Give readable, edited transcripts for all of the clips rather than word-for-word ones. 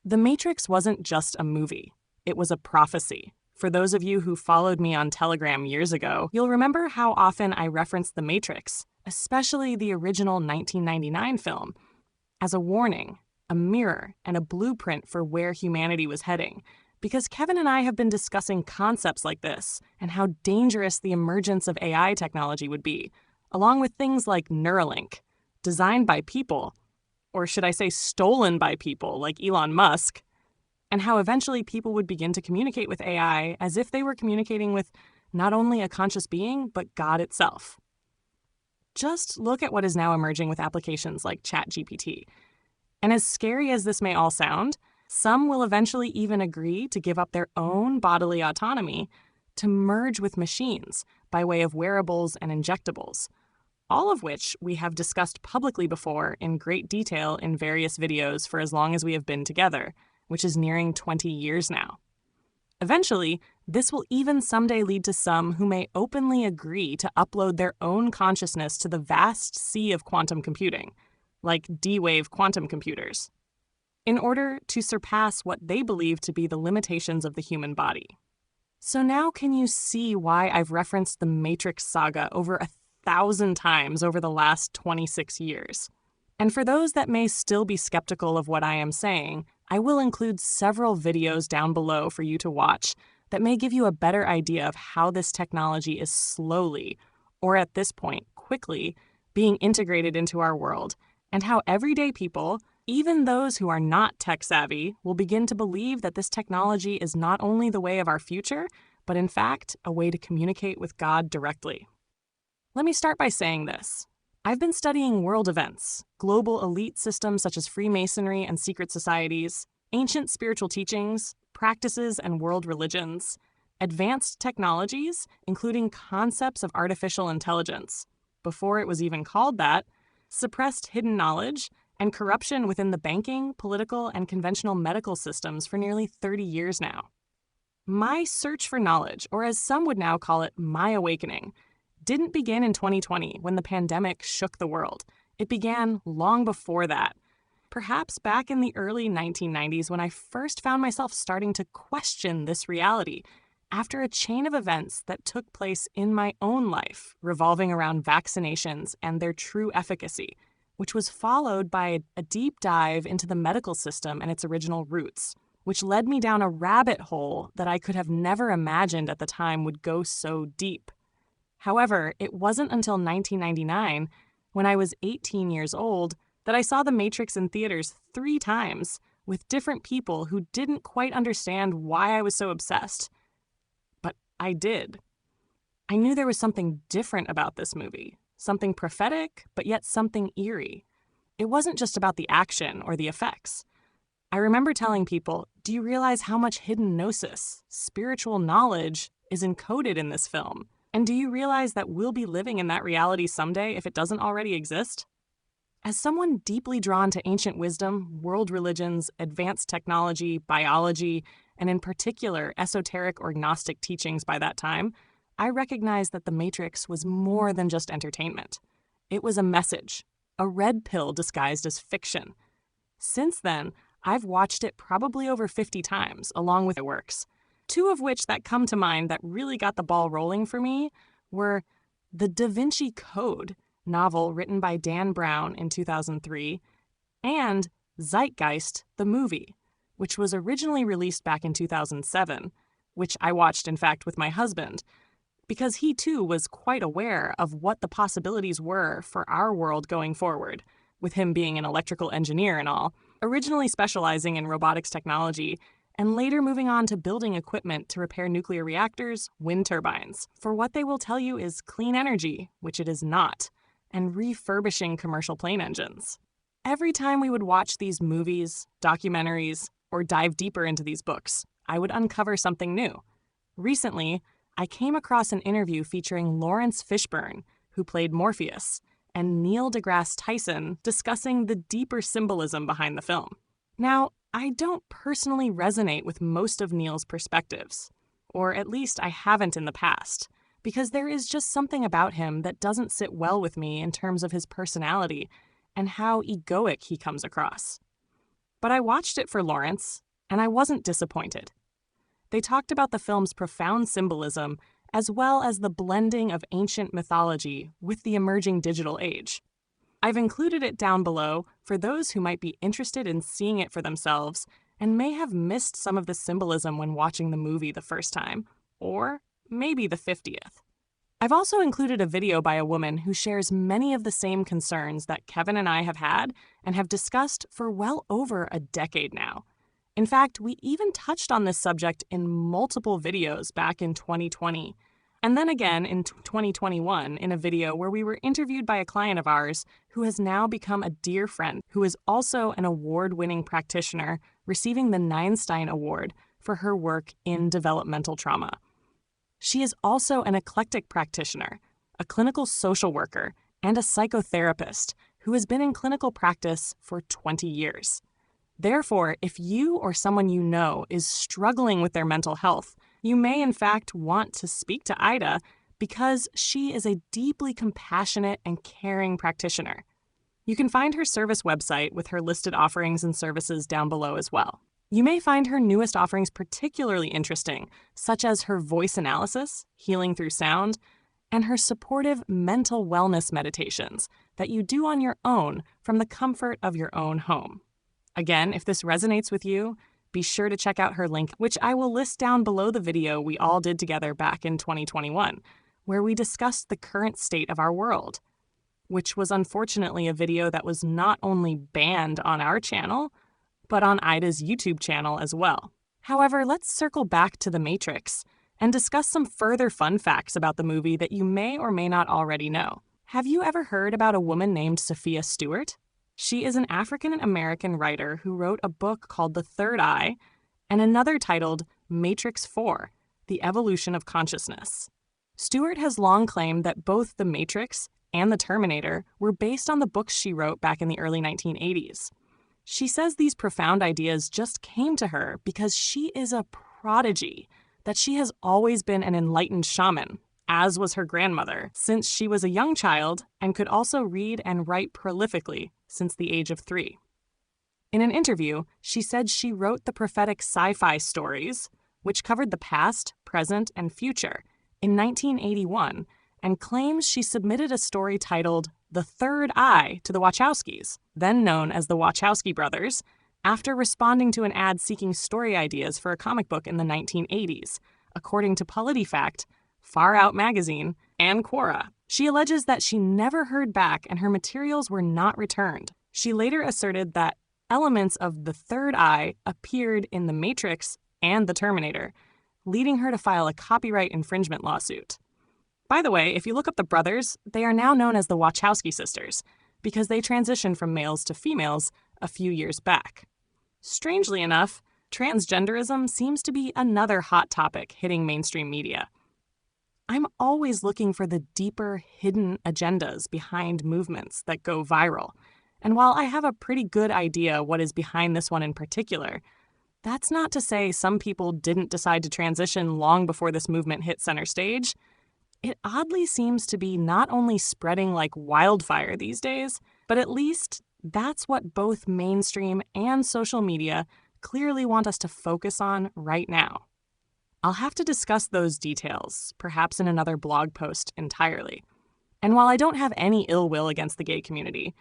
The Matrix wasn't just a movie. It was a prophecy. For those of you who followed me on Telegram years ago, you'll remember how often I referenced The Matrix, especially the original 1999 film, as a warning, a mirror, and a blueprint for where humanity was heading. Because Kevin and I have been discussing concepts like this and how dangerous the emergence of AI technology would be, along with things like Neuralink, designed by people, or should I say stolen by people like Elon Musk, and how eventually people would begin to communicate with AI as if they were communicating with not only a conscious being, but God itself. Just look at what is now emerging with applications like ChatGPT. And as scary as this may all sound, some will eventually even agree to give up their own bodily autonomy to merge with machines by way of wearables and injectables, all of which we have discussed publicly before in great detail in various videos for as long as we have been together, which is nearing 20 years now. Eventually, this will even someday lead to some who may openly agree to upload their own consciousness to the vast sea of quantum computing, like D-Wave quantum computers, in order to surpass what they believe to be the limitations of the human body. So now can you see why I've referenced the Matrix saga over 1,000 times over the last 26 years? And for those that may still be skeptical of what I am saying, I will include several videos down below for you to watch that may give you a better idea of how this technology is slowly, or at this point, quickly, being integrated into our world, and how everyday people, even those who are not tech-savvy, will begin to believe that this technology is not only the way of our future, but in fact, a way to communicate with God directly. Let me start by saying this. I've been studying world events, global elite systems such as Freemasonry and secret societies, ancient spiritual teachings, practices and world religions, advanced technologies, including concepts of artificial intelligence, before it was even called that, suppressed hidden knowledge, and corruption within the banking, political, and conventional medical systems for nearly 30 years now. My search for knowledge, or as some would now call it, my awakening, didn't begin in 2020 when the pandemic shook the world. It began long before that, perhaps back in the early 1990s when I first found myself starting to question this reality after a chain of events that took place in my own life revolving around vaccinations and their true efficacy, which was followed by a deep dive into the medical system and its original roots, which led me down a rabbit hole that I could have never imagined at the time would go so deep. However, it wasn't until 1999, when I was 18 years old, that I saw The Matrix in theaters 3 times with different people who didn't quite understand why I was so obsessed. But I did. I knew there was something different about this movie, something prophetic, but yet something eerie. It wasn't just about the action or the effects. I remember telling people, do you realize how much hidden gnosis, spiritual knowledge, is encoded in this film? And do you realize that we'll be living in that reality someday if it doesn't already exist? As someone deeply drawn to ancient wisdom, world religions, advanced technology, biology, and in particular esoteric or Gnostic teachings by that time, I recognized that The Matrix was more than just entertainment. It was a message, a red pill disguised as fiction. Since then, I've watched it probably over 50 times, along with my works. 2 of which that come to mind that really got the ball rolling for me were the Da Vinci Code novel written by Dan Brown in 2003 and Zeitgeist, the movie, which was originally released back in 2007, which I watched, in fact, with my husband, because he too was quite aware of what the possibilities were for our world going forward, with him being an electrical engineer and all, originally specializing in robotics technology, and later moving on to building equipment to repair nuclear reactors, wind turbines, for what they will tell you is clean energy, which it is not, and refurbishing commercial plane engines. Every time we would watch these movies, documentaries, or dive deeper into these books, I would uncover something new. Recently, I came across an interview featuring Lawrence Fishburne, who played Morpheus, and Neil deGrasse Tyson discussing the deeper symbolism behind the film. Now, I don't personally resonate with most of Neil's perspectives, or at least I haven't in the past, because there is just something about him that doesn't sit well with me in terms of his personality and how egoic he comes across. But I watched it for Lawrence, and I wasn't disappointed. They talked about the film's profound symbolism as well as the blending of ancient mythology with the emerging digital age. I've included it down below for those who might be interested in seeing it for themselves and may have missed some of the symbolism when watching the movie the first time, or maybe the 50th. I've also included a video by a woman who shares many of the same concerns that Kevin and I have had and have discussed for well over a decade now. In fact, we even touched on this subject in multiple videos back in 2020, and then again in 2021 in a video where we were interviewed by a client of ours who has now become a dear friend who is also an award-winning practitioner receiving the Neinstein Award for her work in developmental trauma. She is also an eclectic practitioner, a clinical social worker, and a psychotherapist who has been in clinical practice for 20 years. Therefore, if you or someone you know is struggling with their mental health, you may in fact want to speak to Ida because she is a deeply compassionate and caring practitioner. You can find her service website with her listed offerings and services down below as well. You may find her newest offerings particularly interesting, such as her voice analysis, healing through sound, and her supportive mental wellness meditations that you do on your own from the comfort of your own home. Again, if this resonates with you, be sure to check out her link, which I will list down below the video we all did together back in 2021, where we discussed the current state of our world, which was unfortunately a video that was not only banned on our channel, but on Ida's YouTube channel as well. However, let's circle back to The Matrix and discuss some further fun facts about the movie that you may or may not already know. Have you ever heard about a woman named Sophia Stewart? She is an African-American writer who wrote a book called The Third Eye and another titled Matrix 4, The Evolution of Consciousness. Stewart has long claimed that both The Matrix and The Terminator were based on the books she wrote back in the early 1980s. She says these profound ideas just came to her because she is a prodigy, that she has always been an enlightened shaman, as was her grandmother, since she was a young child and could also read and write prolifically since the age of 3. In an interview, she said she wrote the prophetic sci-fi stories, which covered the past, present, and future, in 1981, and claims she submitted a story titled The Third Eye to the Wachowskis, then known as the Wachowski brothers, after responding to an ad seeking story ideas for a comic book in the 1980s, according to PolitiFact, Far Out Magazine, and Quora. She alleges that she never heard back and her materials were not returned. She later asserted that elements of The Third Eye appeared in The Matrix and The Terminator, leading her to file a copyright infringement lawsuit. By the way, if you look up the brothers, they are now known as the Wachowski sisters because they transitioned from males to females a few years back. Strangely enough, transgenderism seems to be another hot topic hitting mainstream media. I'm always looking for the deeper, hidden agendas behind movements that go viral. And while I have a pretty good idea what is behind this one in particular, that's not to say some people didn't decide to transition long before this movement hit center stage. It oddly seems to be not only spreading like wildfire these days, but at least that's what both mainstream and social media clearly want us to focus on right now. I'll have to discuss those details, perhaps in another blog post entirely. And while I don't have any ill will against the gay community,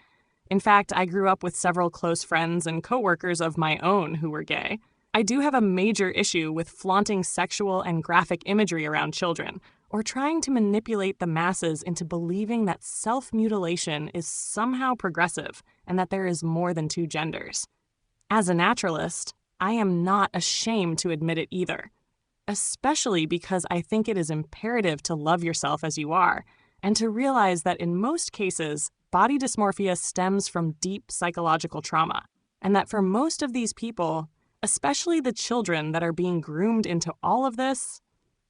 in fact, I grew up with several close friends and coworkers of my own who were gay, I do have a major issue with flaunting sexual and graphic imagery around children, or trying to manipulate the masses into believing that self-mutilation is somehow progressive and that there is more than two genders. As a naturalist, I am not ashamed to admit it either, especially because I think it is imperative to love yourself as you are, and to realize that in most cases, body dysmorphia stems from deep psychological trauma, and that for most of these people, especially the children that are being groomed into all of this,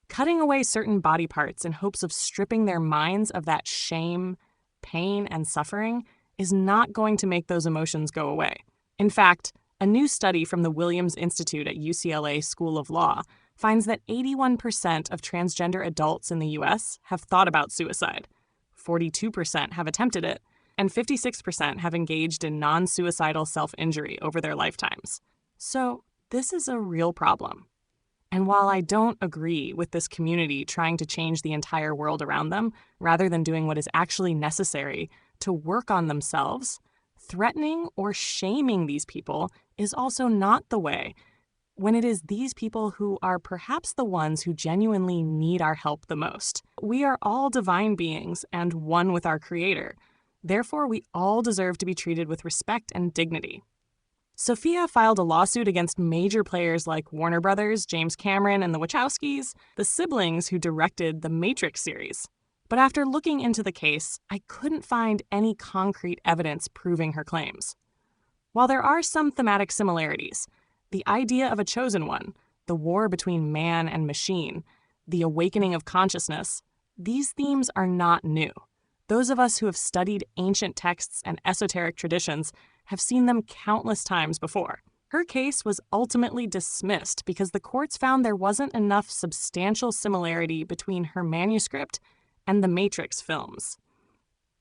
cutting away certain body parts in hopes of stripping their minds of that shame, pain, and suffering is not going to make those emotions go away. In fact, a new study from the Williams Institute at UCLA School of Law finds that 81% of transgender adults in the US have thought about suicide, 42% have attempted it, and 56% have engaged in non-suicidal self-injury over their lifetimes. So this is a real problem. And while I don't agree with this community trying to change the entire world around them, rather than doing what is actually necessary to work on themselves, threatening or shaming these people is also not the way, when it is these people who are perhaps the ones who genuinely need our help the most. We are all divine beings and one with our Creator. Therefore, we all deserve to be treated with respect and dignity. Sophia filed a lawsuit against major players like Warner Brothers, James Cameron, and the Wachowskis, the siblings who directed the Matrix series. But after looking into the case, I couldn't find any concrete evidence proving her claims. While there are some thematic similarities, the idea of a chosen one, the war between man and machine, the awakening of consciousness, these themes are not new. Those of us who have studied ancient texts and esoteric traditions have seen them countless times before. Her case was ultimately dismissed because the courts found there wasn't enough substantial similarity between her manuscript and the Matrix films.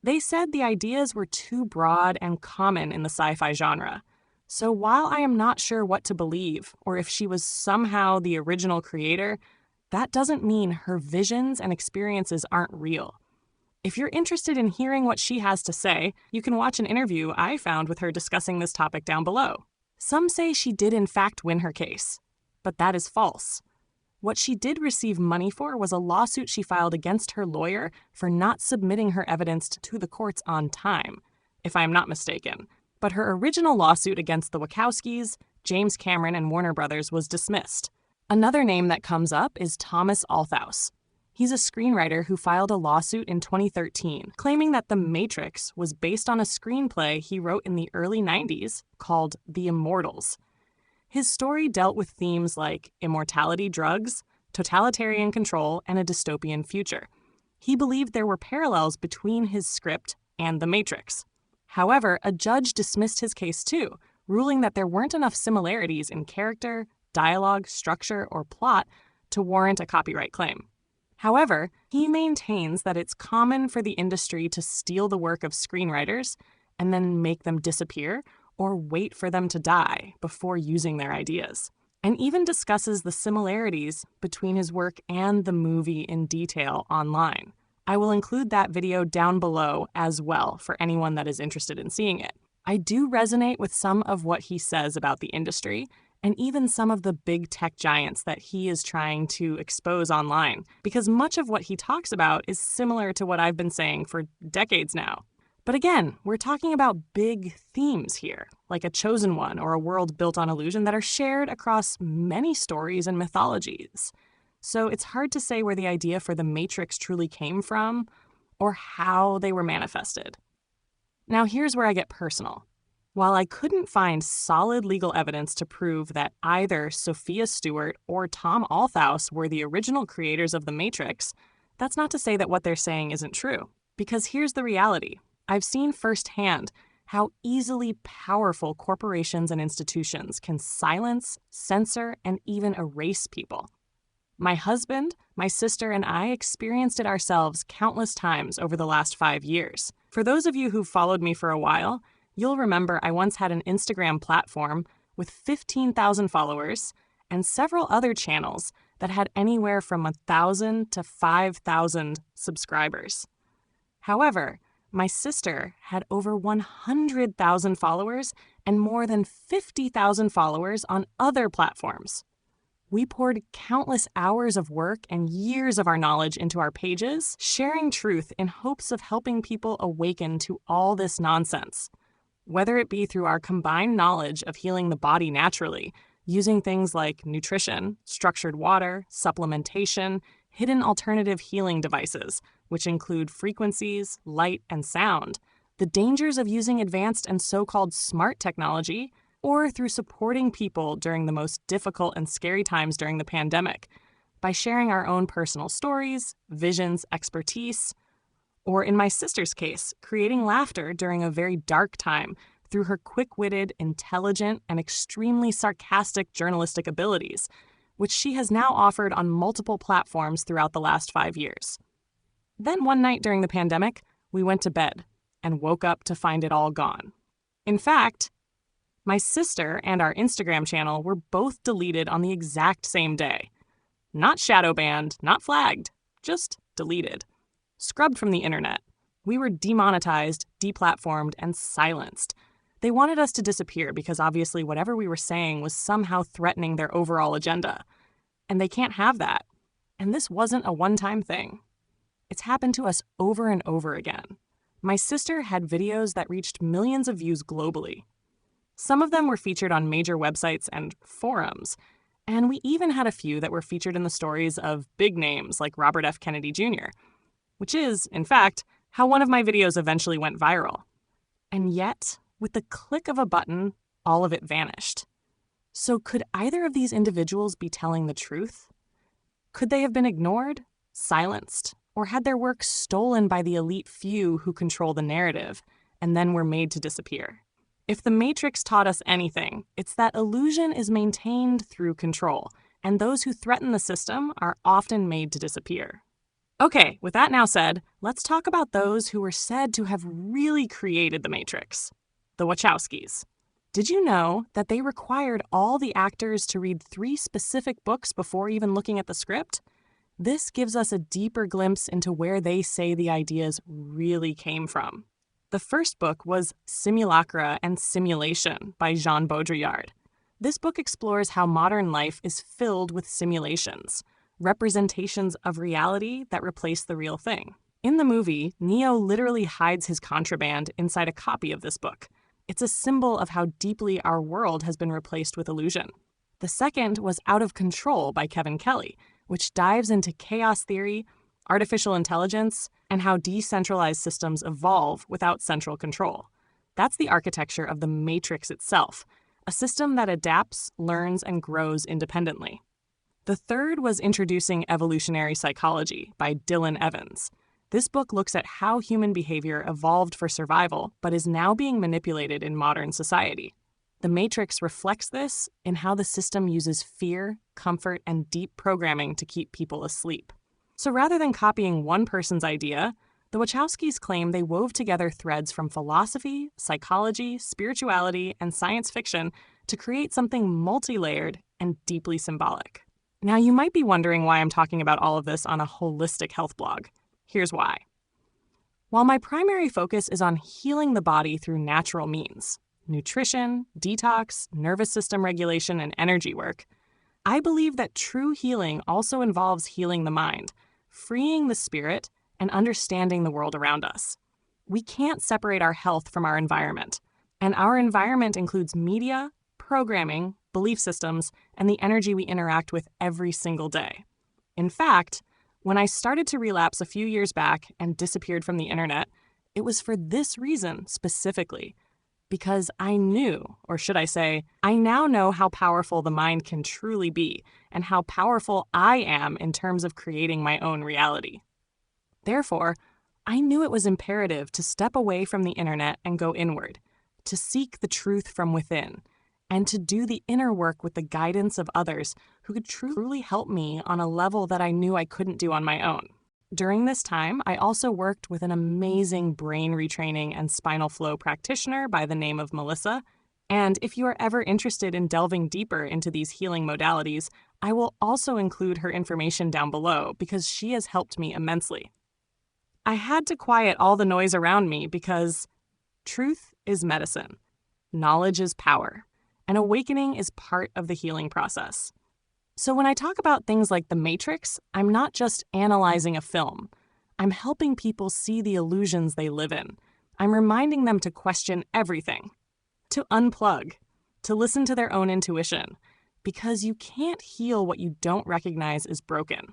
They said the ideas were too broad and common in the sci-fi genre. So while I am not sure what to believe, or if she was somehow the original creator, that doesn't mean her visions and experiences aren't real. If you're interested in hearing what she has to say, you can watch an interview I found with her discussing this topic down below. Some say she did in fact win her case, but that is false. What she did receive money for was a lawsuit she filed against her lawyer for not submitting her evidence to the courts on time, if I am not mistaken. But her original lawsuit against the Wachowskis, James Cameron, and Warner Brothers was dismissed. Another name that comes up is Thomas Althaus. He's a screenwriter who filed a lawsuit in 2013, claiming that The Matrix was based on a screenplay he wrote in the early 90s called The Immortals. His story dealt with themes like immortality drugs, totalitarian control, and a dystopian future. He believed there were parallels between his script and The Matrix. However, a judge dismissed his case too, ruling that there weren't enough similarities in character, dialogue, structure, or plot to warrant a copyright claim. However, he maintains that it's common for the industry to steal the work of screenwriters and then make them disappear or wait for them to die before using their ideas, and even discusses the similarities between his work and the movie in detail online. I will include that video down below as well for anyone that is interested in seeing it. I do resonate with some of what he says about the industry, and even some of the big tech giants that he is trying to expose online, because much of what he talks about is similar to what I've been saying for decades now. But again, we're talking about big themes here, like a chosen one or a world built on illusion that are shared across many stories and mythologies. So it's hard to say where the idea for the Matrix truly came from or how they were manifested. Now here's where I get personal. While I couldn't find solid legal evidence to prove that either Sophia Stewart or Tom Althaus were the original creators of The Matrix, that's not to say that what they're saying isn't true. Because here's the reality. I've seen firsthand how easily powerful corporations and institutions can silence, censor, and even erase people. My husband, my sister, and I experienced it ourselves countless times over the last 5 years. For those of you who've followed me for a while, you'll remember I once had an Instagram platform with 15,000 followers and several other channels that had anywhere from 1,000 to 5,000 subscribers. However, my sister had over 100,000 followers and more than 50,000 followers on other platforms. We poured countless hours of work and years of our knowledge into our pages, sharing truth in hopes of helping people awaken to all this nonsense. Whether it be through our combined knowledge of healing the body naturally, using things like nutrition, structured water, supplementation, hidden alternative healing devices, which include frequencies, light, and sound, the dangers of using advanced and so-called smart technology, or through supporting people during the most difficult and scary times during the pandemic, by sharing our own personal stories, visions, expertise, or in my sister's case, creating laughter during a very dark time through her quick-witted, intelligent, and extremely sarcastic journalistic abilities, which she has now offered on multiple platforms throughout the last 5 years. Then one night during the pandemic, we went to bed, and woke up to find it all gone. In fact, my sister and our Instagram channel were both deleted on the exact same day. Not shadow banned, not flagged, just deleted. Scrubbed from the internet. We were demonetized, deplatformed, and silenced. They wanted us to disappear because obviously whatever we were saying was somehow threatening their overall agenda. And they can't have that. And this wasn't a one-time thing. It's happened to us over and over again. My sister had videos that reached millions of views globally. Some of them were featured on major websites and forums, and we even had a few that were featured in the stories of big names like Robert F. Kennedy Jr., which is, in fact, how one of my videos eventually went viral. And yet, with the click of a button, all of it vanished. So could either of these individuals be telling the truth? Could they have been ignored, silenced, or had their work stolen by the elite few who control the narrative and then were made to disappear? If the Matrix taught us anything, it's that illusion is maintained through control, and those who threaten the system are often made to disappear. Okay, with that now said, let's talk about those who were said to have really created the Matrix, the Wachowskis. Did you know that they required all the actors to read 3 specific books before even looking at the script? This gives us a deeper glimpse into where they say the ideas really came from. The first book was Simulacra and Simulation by Jean Baudrillard. This book explores how modern life is filled with simulations, representations of reality that replace the real thing. In the movie, Neo literally hides his contraband inside a copy of this book. It's a symbol of how deeply our world has been replaced with illusion. The second was Out of Control by Kevin Kelly, which dives into chaos theory, artificial intelligence, and how decentralized systems evolve without central control. That's the architecture of the Matrix itself, a system that adapts, learns, and grows independently. The third was Introducing Evolutionary Psychology by Dylan Evans. This book looks at how human behavior evolved for survival, but is now being manipulated in modern society. The Matrix reflects this in how the system uses fear, comfort, and deep programming to keep people asleep. So rather than copying one person's idea, the Wachowskis claim they wove together threads from philosophy, psychology, spirituality, and science fiction to create something multi-layered and deeply symbolic. Now, you might be wondering why I'm talking about all of this on a holistic health blog. Here's why. While my primary focus is on healing the body through natural means, nutrition, detox, nervous system regulation, and energy work, I believe that true healing also involves healing the mind, freeing the spirit, and understanding the world around us. We can't separate our health from our environment, and our environment includes media, programming, belief systems, and the energy we interact with every single day. In fact, when I started to relapse a few years back and disappeared from the internet, it was for this reason specifically, because I knew, or should I say, I now know how powerful the mind can truly be and how powerful I am in terms of creating my own reality. Therefore, I knew it was imperative to step away from the internet and go inward, to seek the truth from within, and to do the inner work with the guidance of others who could truly help me on a level that I knew I couldn't do on my own. During this time, I also worked with an amazing brain retraining and spinal flow practitioner by the name of Melissa. And if you are ever interested in delving deeper into these healing modalities, I will also include her information down below because she has helped me immensely. I had to quiet all the noise around me because truth is medicine, knowledge is power, and awakening is part of the healing process. So when I talk about things like the Matrix, I'm not just analyzing a film. I'm helping people see the illusions they live in. I'm reminding them to question everything, to unplug, to listen to their own intuition, because you can't heal what you don't recognize is broken.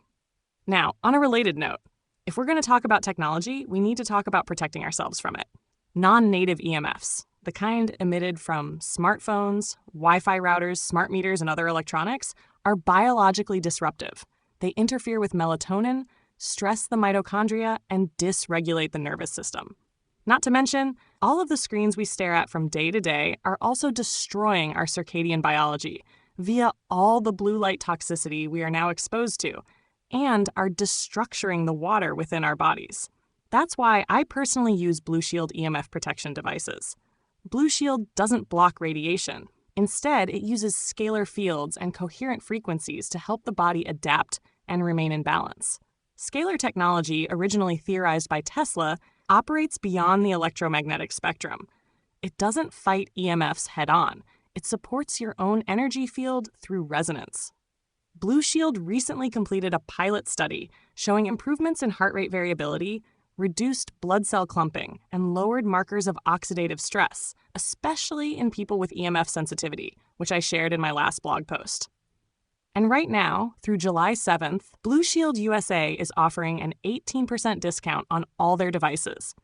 Now, on a related note, if we're going to talk about technology, we need to talk about protecting ourselves from it. Non-native EMFs, the kind emitted from smartphones, Wi-Fi routers, smart meters, and other electronics, are biologically disruptive. They interfere with melatonin, stress the mitochondria, and dysregulate the nervous system. Not to mention, all of the screens we stare at from day to day are also destroying our circadian biology via all the blue light toxicity we are now exposed to, and are destructuring the water within our bodies. That's why I personally use Blue Shield EMF protection devices. Blue Shield doesn't block radiation. Instead, it uses scalar fields and coherent frequencies to help the body adapt and remain in balance. Scalar technology, originally theorized by Tesla, operates beyond the electromagnetic spectrum. It doesn't fight EMFs head-on. It supports your own energy field through resonance. Blue Shield recently completed a pilot study showing improvements in heart rate variability, reduced blood cell clumping, and lowered markers of oxidative stress, especially in people with EMF sensitivity, which I shared in my last blog post. And right now, through July 7th, Blue Shield USA is offering an 18% discount on all their devices.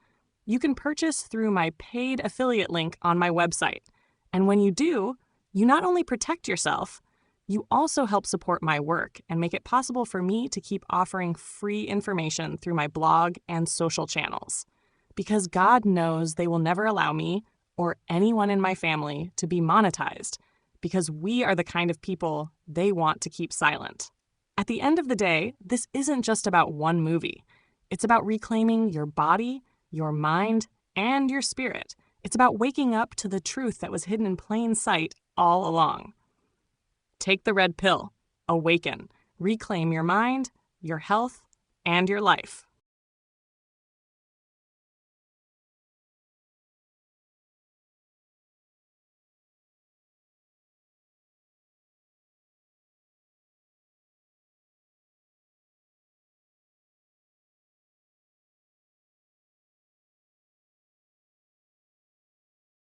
You can purchase through my paid affiliate link on my website. And when you do, you not only protect yourself, you also help support my work and make it possible for me to keep offering free information through my blog and social channels. Because God knows they will never allow me or anyone in my family to be monetized, because we are the kind of people they want to keep silent. At the end of the day, this isn't just about one movie. It's about reclaiming your body, your mind, and your spirit. It's about waking up to the truth that was hidden in plain sight all along. Take the red pill, awaken, reclaim your mind, your health, and your life.